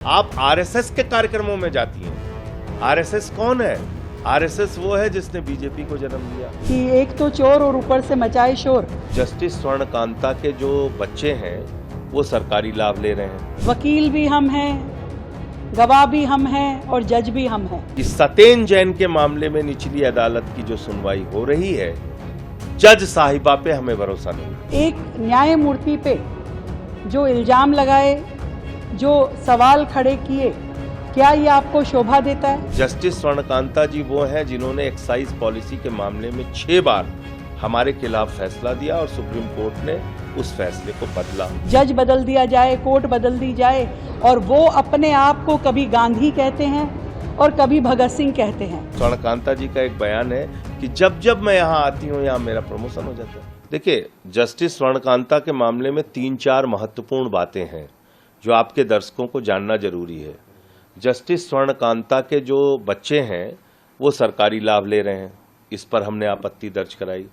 आप आरएसएस के कार्यक्रमों में जाती हैं। आरएसएस कौन है? आरएसएस वो है जिसने बीजेपी को जन्म दिया। कि एक तो चोर और ऊपर से मचाए शोर। जस्टिस स्वर्णकांता के जो बच्चे हैं वो सरकारी लाभ ले रहे हैं। वकील भी हम हैं, गवाह भी हम हैं और जज भी हम हैं। इस सतेन जैन के मामले में निचली अदालत की जो सुनवाई हो रही है, जज साहिबा पे हमें भरोसा नहीं। एक न्यायमूर्ति पे जो इल्जाम लगाए, जो सवाल खड़े किए, क्या ये आपको शोभा देता है? जस्टिस स्वर्णकांता जी वो हैं जिन्होंने एक्साइज पॉलिसी के मामले में 6 बार हमारे खिलाफ फैसला दिया और सुप्रीम कोर्ट ने उस फैसले को बदला। जज बदल दिया जाए, कोर्ट बदल दी जाए और वो अपने आप को कभी गांधी कहते हैं और कभी भगत सिंह कहते हैं। स्वर्णकांता जी का एक बयान है कि जब जब मैं यहाँ आती हूँ यहाँ मेरा प्रमोशन हो जाता है। देखिए, जस्टिस स्वर्णकांता के मामले में 3-4 महत्वपूर्ण बातें हैं जो आपके दर्शकों को जानना जरूरी है। जस्टिस स्वर्णकांता के जो बच्चे हैं वो सरकारी लाभ ले रहे हैं, इस पर हमने आपत्ति दर्ज कराई।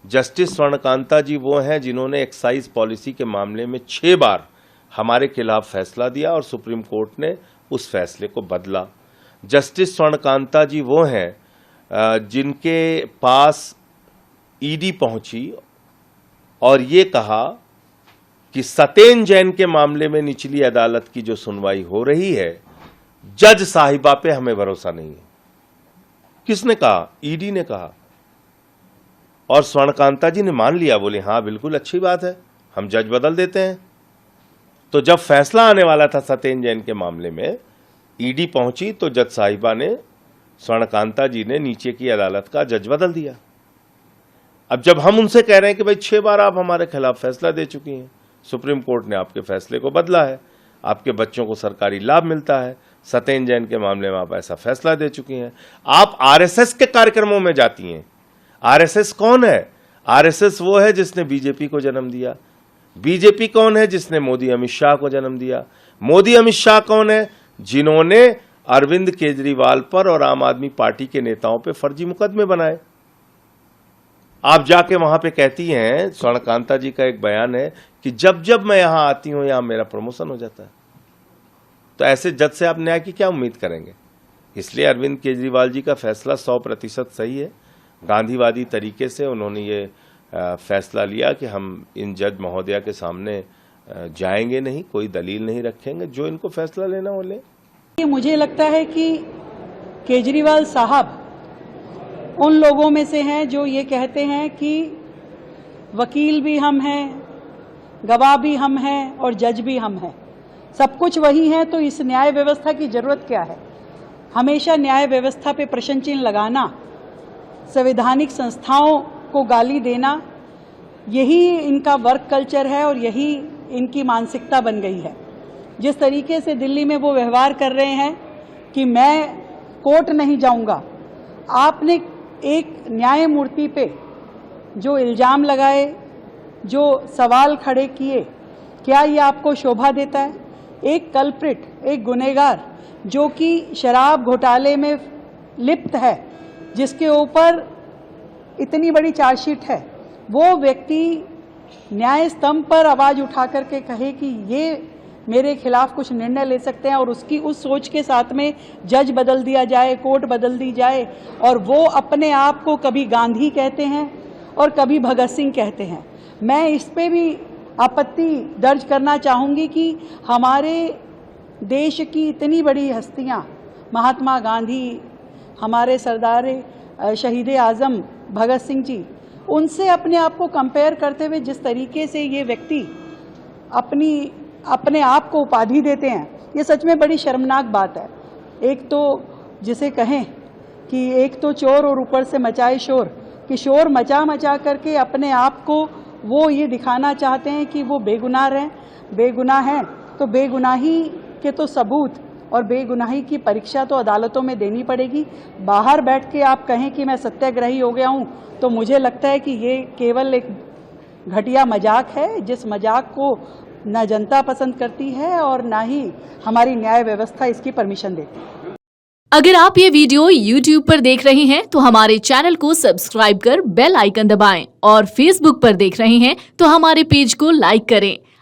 जस्टिस स्वर्णकांता जी वो हैं जिन्होंने एक्साइज पॉलिसी के मामले में 6 बार हमारे खिलाफ फैसला दिया और सुप्रीम कोर्ट ने उस फैसले को बदला। जस्टिस स्वर्णकांता जी वो हैं जिनके पास ईडी पहुंची और ये कहा कि सतेन जैन के मामले में निचली अदालत की जो सुनवाई हो रही है, जज साहिबा पे हमें भरोसा नहीं है। किसने कहा? ईडी ने कहा। और स्वर्णकांता जी ने मान लिया, बोले हाँ बिल्कुल अच्छी बात है, हम जज बदल देते हैं। तो जब फैसला आने वाला था सतेन जैन के मामले में, ईडी पहुंची तो जज साहिबा ने, स्वर्णकांता जी ने नीचे की अदालत का जज बदल दिया। अब जब हम उनसे कह रहे हैं कि भाई 6 बार आप हमारे खिलाफ फैसला दे चुकी हैं, सुप्रीम कोर्ट ने आपके फैसले को बदला है, आपके बच्चों को सरकारी लाभ मिलता है, सतेन जैन के मामले में आप ऐसा फैसला दे चुकी हैं, आप आरएसएस के कार्यक्रमों में जाती हैं। आरएसएस कौन है? आरएसएस वो है जिसने बीजेपी को जन्म दिया। बीजेपी कौन है? जिसने मोदी अमित शाह को जन्म दिया। मोदी अमित शाह कौन है? जिन्होंने अरविंद केजरीवाल पर और आम आदमी पार्टी के नेताओं पर फर्जी मुकदमे बनाए। आप जाके वहां पे कहती हैं, स्वर्णकांता जी का एक बयान है कि जब जब मैं यहां आती हूं यहां मेरा प्रमोशन हो जाता है। तो ऐसे जज से आप न्याय की क्या उम्मीद करेंगे? इसलिए अरविंद केजरीवाल जी का फैसला 100% सही है। गांधीवादी तरीके से उन्होंने ये फैसला लिया कि हम इन जज महोदया के सामने जाएंगे नहीं, कोई दलील नहीं रखेंगे, जो इनको फैसला लेना वो ले। मुझे लगता है कि केजरीवाल साहब उन लोगों में से हैं जो ये कहते हैं कि वकील भी हम हैं, गवाह भी हम हैं और जज भी हम हैं। सब कुछ वही है, तो इस न्याय व्यवस्था की जरूरत क्या है? हमेशा न्याय व्यवस्था पे प्रश्न चिन्ह लगाना, संवैधानिक संस्थाओं को गाली देना, यही इनका वर्क कल्चर है और यही इनकी मानसिकता बन गई है। जिस तरीके से दिल्ली में वो व्यवहार कर रहे हैं कि मैं कोर्ट नहीं जाऊंगा, आपने एक न्यायमूर्ति पे जो इल्जाम लगाए, जो सवाल खड़े किए, क्या ये आपको शोभा देता है? एक कल्प्रिट, एक गुनहगार जो कि शराब घोटाले में लिप्त है, जिसके ऊपर इतनी बड़ी चार्जशीट है, वो व्यक्ति न्याय स्तंभ पर आवाज उठा करके कहे कि ये मेरे खिलाफ कुछ निर्णय ले सकते हैं और उसकी उस सोच के साथ में जज बदल दिया जाए, कोर्ट बदल दी जाए और वो अपने आप को कभी गांधी कहते हैं और कभी भगत सिंह कहते हैं। मैं इस पे भी आपत्ति दर्ज करना चाहूँगी कि हमारे देश की इतनी बड़ी हस्तियाँ, महात्मा गांधी, हमारे सरदार शहीद आज़म भगत सिंह जी, उनसे अपने आप को कंपेयर करते हुए जिस तरीके से ये व्यक्ति अपने आप को उपाधि देते हैं, ये सच में बड़ी शर्मनाक बात है। एक तो जिसे कहें कि एक तो चोर और ऊपर से मचाए शोर, कि शोर मचा करके अपने आप को वो ये दिखाना चाहते हैं कि वो बेगुनाह हैं, तो बेगुनाही के तो सबूत और बेगुनाही की परीक्षा तो अदालतों में देनी पड़ेगी। बाहर बैठ के आप कहें कि मैं सत्याग्रही हो गया हूँ, तो मुझे लगता है कि ये केवल एक घटिया मजाक है, जिस मजाक को न जनता पसंद करती है और ना ही हमारी न्याय व्यवस्था इसकी परमिशन देती है। अगर आप ये वीडियो YouTube पर देख रहे हैं तो हमारे चैनल को सब्सक्राइब कर बेल आइकन दबाएं और Facebook पर देख रहे हैं तो हमारे पेज को लाइक करें।